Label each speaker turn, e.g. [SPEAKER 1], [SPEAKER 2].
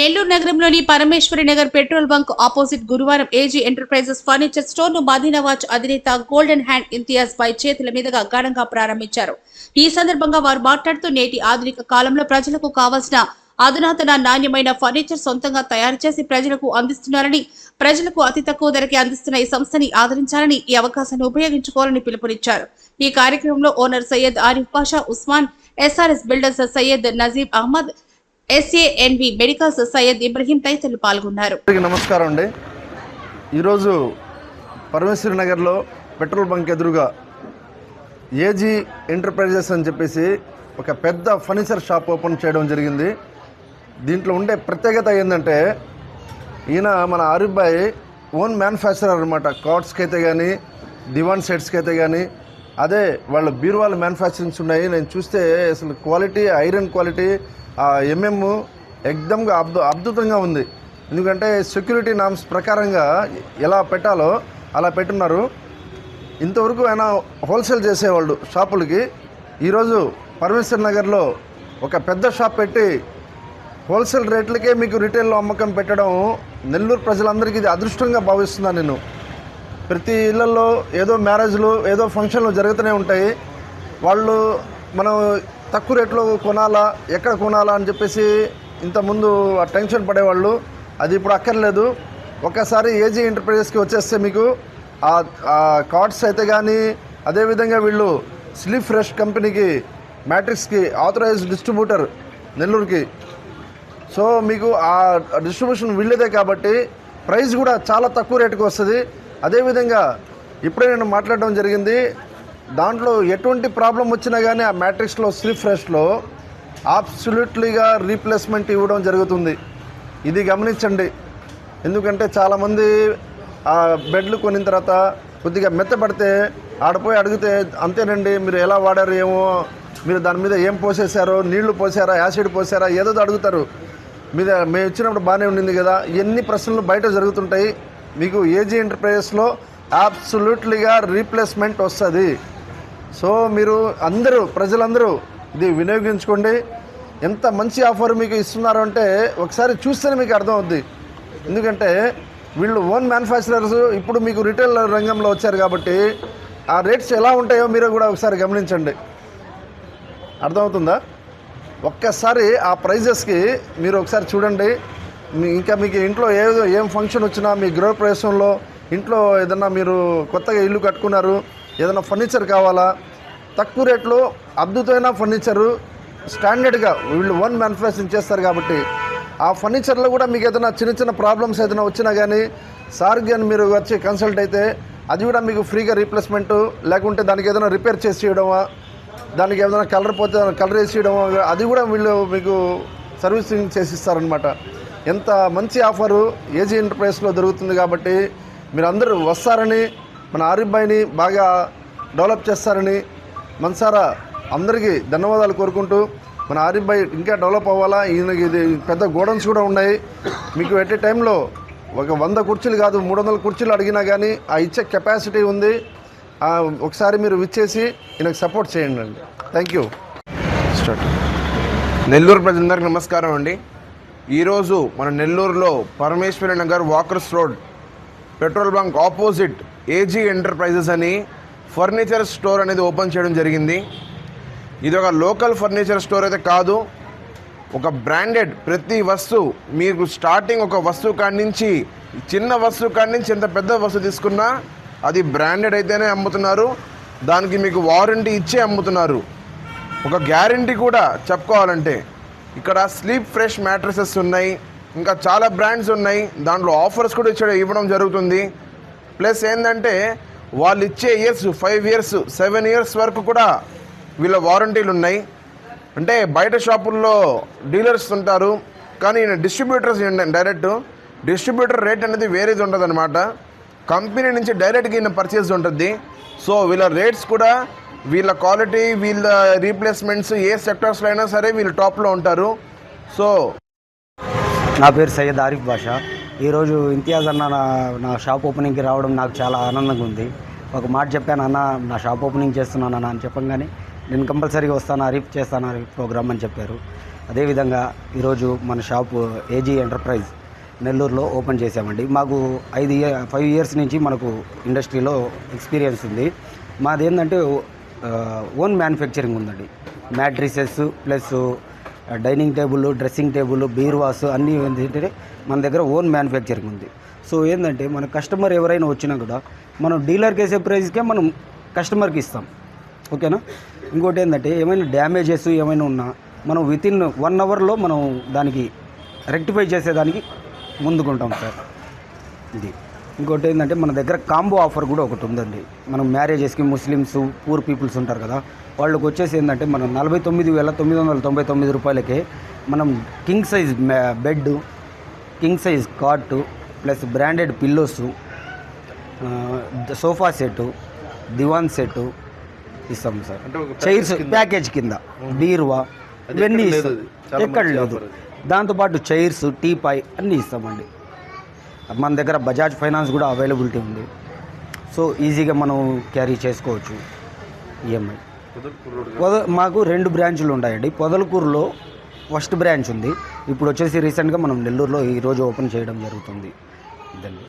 [SPEAKER 1] నెల్లూరు నగరంలోని Parameshwari Nagar petrol bunk opposite గురువారం AG enterprises furniture store ను మదీనావాజ్ అధినేత గోల్డెన్ హ్యాండ్ ఇంతియాజ్ పై చేతుల మీదుగా ఘనంగా ప్రారంభించారు. ఈ సందర్భంగా వారు మాట్లాడుతూ నేటి ఆధునిక కాలంలో ప్రజలకు కావాల్సిన అధునాతన నాణ్యమైన ఫర్నిచర్ సొంతంగా తయారు చేసి ప్రజలకు అందిస్తున్నారని, ప్రజలకు అతి తక్కువ ధరకే అందిస్తున్న ఈ సంస్థని ఆదరించాలని, ఈ అవకాశాన్ని ఉపయోగించుకోవాలని పిలుపునిచ్చారు. ఈ కార్యక్రమంలో owner Syed Arif Pasha, Usman, SRS builders Syed Najeeb Ahmed, SANV medicals Syed Ibrahim తదితరులు పాల్గొన్నారు.
[SPEAKER 2] నమస్కారం అండి. ఈరోజు పరమేశ్వరి నగర్లో పెట్రోల్ బంక్ ఎదురుగా ఏజీ ఎంటర్ప్రైజెస్ అని చెప్పేసి ఒక పెద్ద ఫర్నిచర్ షాప్ ఓపెన్ చేయడం జరిగింది. దీంట్లో ఉండే ప్రత్యేకత ఏంటంటే ఈయన మన ఆరిఫ్ భాయ్ ఓన్ మ్యానుఫ్యాక్చరర్ అనమాట. కార్డ్స్కి అయితే కానీ, దివాన్ సెట్స్కి అయితే కానీ, అదే వాళ్ళ బీరువాల మ్యానుఫ్యాక్చరింగ్స్ ఉన్నాయి. నేను చూస్తే అసలు క్వాలిటీ, ఐరన్ క్వాలిటీ, ఎంఎం ఎక్దమ్గా అద్భుతంగా ఉంది. ఎందుకంటే సెక్యూరిటీ నామ్స్ ప్రకారంగా ఎలా పెట్టాలో అలా పెట్టున్నారు. ఇంతవరకు ఆయన హోల్సేల్ చేసేవాళ్ళు షాపులకి. ఈరోజు పరమేశ్వర్ నగర్లో ఒక పెద్ద షాప్ పెట్టి హోల్సేల్ రేట్లకే మీకు రిటైల్లో అమ్మకం పెట్టడం నెల్లూరు ప్రజలందరికీ ఇది అదృష్టంగా భావిస్తున్నాను నేను. ప్రతి ఇళ్లలో ఏదో మ్యారేజ్లు, ఏదో ఫంక్షన్లు జరుగుతూనే ఉంటాయి. వాళ్ళు మనం తక్కువ రేట్లో కొనాలా, ఎక్కడ కొనాలా అని చెప్పేసి ఇంతకుముందు ఆ టెన్షన్ పడేవాళ్ళు. అది ఇప్పుడు అక్కర్లేదు. ఒక్కసారి ఏజీ ఎంటర్ప్రైజెస్కి వచ్చేస్తే మీకు ఆ కార్డ్స్ అయితే కానీ, అదేవిధంగా వీళ్ళు స్లీప్ ఫ్రెష్ కంపెనీకి, మ్యాట్రిక్స్కి ఆథరైజ్డ్ డిస్ట్రిబ్యూటర్ నెల్లూరుకి. సో మీకు ఆ డిస్ట్రిబ్యూషన్ వీళ్ళదే కాబట్టి ప్రైస్ కూడా చాలా తక్కువ రేటుకి వస్తుంది. అదేవిధంగా ఇప్పుడే నేను మాట్లాడడం జరిగింది, దాంట్లో ఎటువంటి ప్రాబ్లం వచ్చినా కానీ ఆ మ్యాట్రిక్స్లో, స్లీప్ ఫ్రెష్లో అబ్సల్యూట్లీగా రీప్లేస్మెంట్ ఇవ్వడం జరుగుతుంది. ఇది గమనించండి. ఎందుకంటే చాలామంది ఆ బెడ్లు కొనిన తర్వాత కొద్దిగా మెత్తపడితే ఆడపోయి అడిగితే, అంతేనండి మీరు ఎలా వాడారు ఏమో, మీరు దాని మీద ఏం పోసేశారో, నీళ్లు పోసారా, యాసిడ్ పోసారా, ఏదో అడుగుతారు. మేము ఇచ్చినప్పుడు బాగానే ఉండింది కదా. ఎన్ని ప్రశ్నలు బయట జరుగుతుంటాయి. మీకు ఏజీ ఎంటర్ప్రైజెస్లో అబ్సల్యూట్లీగా రీప్లేస్మెంట్ వస్తుంది. సో మీరు అందరూ, ప్రజలందరూ ఇది వినియోగించుకోండి. ఎంత మంచి ఆఫర్ మీకు ఇస్తున్నారు అంటే ఒకసారి చూస్తేనే మీకు అర్థం అవుద్ది. ఎందుకంటే వీళ్ళు ఓన్ మ్యానుఫ్యాక్చరర్స్ ఇప్పుడు మీకు రిటైల్ రంగంలో వచ్చారు కాబట్టి ఆ రేట్స్ ఎలా ఉంటాయో మీరు కూడా ఒకసారి గమనించండి. అర్థమవుతుందా? ఒక్కసారి ఆ ప్రైజెస్కి మీరు ఒకసారి చూడండి. ఇంకా మీకు ఇంట్లో ఏం ఫంక్షన్ వచ్చినా, మీ గృహప్రవేశంలో, ఇంట్లో ఏదన్నా మీరు కొత్తగా ఇల్లు కట్టుకున్నారు, ఏదైనా ఫర్నిచర్ కావాలా, తక్కువ రేట్లో అద్భుతమైన ఫర్నిచరు స్టాండర్డ్గా వీళ్ళు ఓన్ మ్యానుఫ్యాక్చరింగ్ చేస్తారు కాబట్టి ఆ ఫర్నిచర్లో కూడా మీకు ఏదైనా చిన్న చిన్న ప్రాబ్లమ్స్ ఏదైనా వచ్చినా కానీ సార్కి అని మీరు వచ్చి కన్సల్ట్ అయితే అది కూడా మీకు ఫ్రీగా రీప్లేస్మెంటు, లేకుంటే దానికి ఏదైనా రిపేర్ చేసి ఇవ్వడమా, దానికి ఏదైనా కలర్ పోతే కలర్ వేసి ఇవ్వడమా, అది కూడా వీళ్ళు మీకు సర్వీసింగ్ చేసిస్తారనమాట. ఎంత మంచి ఆఫరు ఏజీ ఎంటర్ప్రైజెస్లో దొరుకుతుంది కాబట్టి మీరు అందరూ వస్తారని, మన ఆరిఫ్ భాయ్ని బాగా డెవలప్ చేస్తారని మనసారా అందరికీ ధన్యవాదాలు కోరుకుంటూ, మన ఆరిఫ్ భాయ్ ఇంకా డెవలప్ అవ్వాలా. ఈయనకి ఇది పెద్ద గోడౌన్స్ కూడా ఉన్నాయి. మీకు ఎట్ ఏ టైంలో ఒక 100 కుర్చీలు కాదు, 300 కుర్చీలు అడిగినా కానీ ఆ ఇచ్చే కెపాసిటీ ఉంది. ఒకసారి మీరు విచ్చేసి ఈయనకు సపోర్ట్ చేయండి అండి. Thank you.
[SPEAKER 3] నెల్లూరు ప్రజలందరికీ నమస్కారం అండి. ఈరోజు మన నెల్లూరులో Parameshwari Nagar walkers road petrol bunk opposite AG enterprises అని ఫర్నిచర్ స్టోర్ అనేది ఓపెన్ చేయడం జరిగింది. ఇది ఒక లోకల్ ఫర్నిచర్ స్టోర్ అయితే కాదు, ఒక బ్రాండెడ్ ప్రతి వస్తువు మీకు స్టార్టింగ్ ఒక వస్తువు కాడి నుంచి, చిన్న వస్తువు కాడి నుంచి ఎంత పెద్ద వస్తువు తీసుకున్నా అది బ్రాండెడ్ అయితేనే అమ్ముతున్నారు. దానికి మీకు వారంటీ ఇచ్చే అమ్ముతున్నారు. ఒక గ్యారంటీ కూడా చెప్పుకోవాలంటే ఇక్కడ స్లీప్ ఫ్రెష్ మ్యాట్రసెస్ ఉన్నాయి, ఇంకా చాలా బ్రాండ్స్ ఉన్నాయి. దాంట్లో ఆఫర్స్ కూడా ఇవ్వడం జరుగుతుంది. ప్లస్ ఏంటంటే వాళ్ళు ఇచ్చే ఇయర్స్ 5 years 7 years వరకు కూడా వీళ్ళ వారంటీలు ఉన్నాయి. అంటే బయట షాపుల్లో డీలర్స్ ఉంటారు, కానీ డిస్ట్రిబ్యూటర్స్ డైరెక్ట్ డిస్ట్రిబ్యూటర్ రేట్ అనేది వేరేది ఉంటుంది అనమాట. కంపెనీ నుంచి డైరెక్ట్గా ఈయన పర్చేస్ ఉంటుంది. సో వీళ్ళ రేట్స్ కూడా, వీళ్ళ క్వాలిటీ, వీళ్ళ రీప్లేస్మెంట్స్ ఏ సెక్టర్స్లో అయినా సరే వీళ్ళు టాప్లో ఉంటారు. సో
[SPEAKER 4] నా పేరు సయ్యద్ ఆరిఫ్ బాషా. ఈరోజు ఇంతియాజ్ అన్న నా షాప్ ఓపెనింగ్కి రావడం నాకు చాలా ఆనందంగా ఉంది. ఒక మాట చెప్పాను, అన్న నా షాప్ ఓపెనింగ్ చేస్తున్నాను అన్న అని చెప్పగానే నేను కంపల్సరీగా వస్తాను, ఆరిఫ్ చేస్తాను ఆరిఫ్ ప్రోగ్రామ్ అని చెప్పారు. అదేవిధంగా ఈరోజు మన షాపు ఏజీ ఎంటర్ప్రైజ్ నెల్లూరులో ఓపెన్ చేసామండి. మాకు 5 ఇయర్స్ నుంచి మనకు ఇండస్ట్రీలో ఎక్స్పీరియన్స్ ఉంది. మాది ఏంటంటే ఓన్ మ్యానుఫ్యాక్చరింగ్ ఉందండి. Mattresses plus dining table, dressing table, బీరువాస్ అన్నీ ఏంటంటే మన దగ్గర ఓన్ మ్యానుఫ్యాక్చరింగ్ ఉంది. సో ఏంటంటే మన కస్టమర్ ఎవరైనా వచ్చినా కూడా మనం డీలర్కి వేసే ప్రైస్కే మనం కస్టమర్కి ఇస్తాం. ఓకేనా. ఇంకోటి ఏంటంటే ఏమైనా డ్యామేజెస్ ఏమైనా ఉన్నా మనం వితిన్ 1 అవర్లో మనం దానికి రెక్టిఫై చేసేదానికి ముందుకుంటాం సార్. ఇది ఇంకోటి ఏంటంటే మన దగ్గర కాంబో ఆఫర్ కూడా ఒకటి ఉందండి. మనం మ్యారేజెస్కి ముస్లిమ్స్, పూర్ పీపుల్స్ ఉంటారు కదా, వాళ్ళకి వచ్చేసి ఏంటంటే మనం 49,999 రూపాయలకే మనం king size bed, king size cot plus branded pillows, sofa set, దివాన్ సెట్ ఇస్తాం సార్. చైర్స్ ప్యాకేజ్ కింద, బీరువా ఇవన్నీ ఇస్తాం. ఎక్కడ లేదు. దాంతోపాటు చైర్స్, టీపాయ్ అన్నీ ఇస్తామండి. మన దగ్గర బజాజ్ ఫైనాన్స్ కూడా అవైలబిలిటీ ఉంది. సో ఈజీగా మనం క్యారీ చేసుకోవచ్చు ఈఎంఐ. మాకు 2 బ్రాంచులు ఉంటాయండి. పొదలకూరులో ఫస్ట్ బ్రాంచ్ ఉంది. ఇప్పుడు వచ్చేసి రీసెంట్గా మనం నెల్లూరులో ఈరోజు ఓపెన్ చేయడం జరుగుతుంది. ఇదండి.